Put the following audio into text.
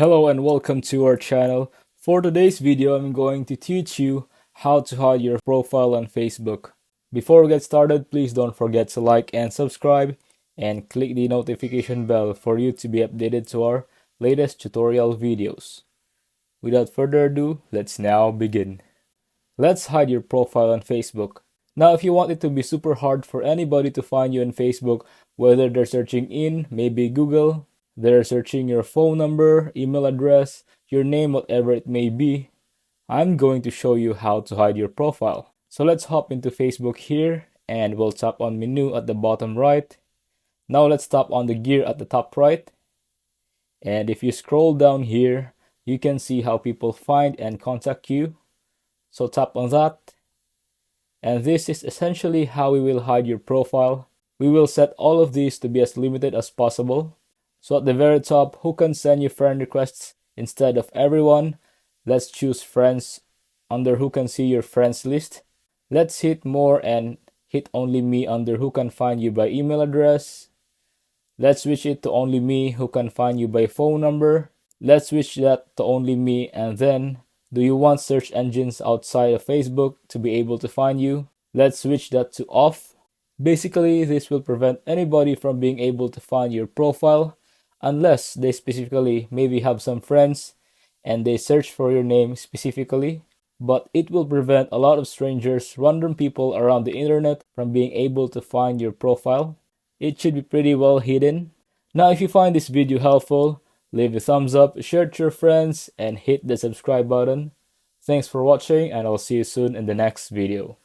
Hello and welcome to our channel. For today's video, I'm going to teach you how to hide your profile on Facebook. Before we get started, please don't forget to like and subscribe and click the notification bell for you to be updated to our latest tutorial videos. Without further ado, let's now begin. Let's hide your profile on Facebook. Now, if you want it to be super hard for anybody to find you on Facebook, whether they're searching in maybe Google, they're searching your phone number, email address, your name, whatever it may be, I'm going to show you how to hide your profile. So let's hop into Facebook here and we'll tap on menu at the bottom right. Now let's tap on the gear at the top right. And if you scroll down here, you can see how people find and contact you. So tap on that. And this is essentially how we will hide your profile. We will set all of these to be as limited as possible. So at the very top, who can send you friend requests instead of everyone? Let's choose friends under who can see your friends list. Let's hit more and hit only me under who can find you by email address. Let's switch it to only me who can find you by phone number. Let's switch that to only me, and then do you want search engines outside of Facebook to be able to find you? Let's switch that to off. Basically, this will prevent anybody from being able to find your profile unless they specifically maybe have some friends and they search for your name specifically. But it will prevent a lot of strangers, random people around the internet from being able to find your profile. It should be pretty well hidden. Now, if you find this video helpful, leave a thumbs up, share it to your friends, and hit the subscribe button. Thanks for watching, and I'll see you soon in the next video.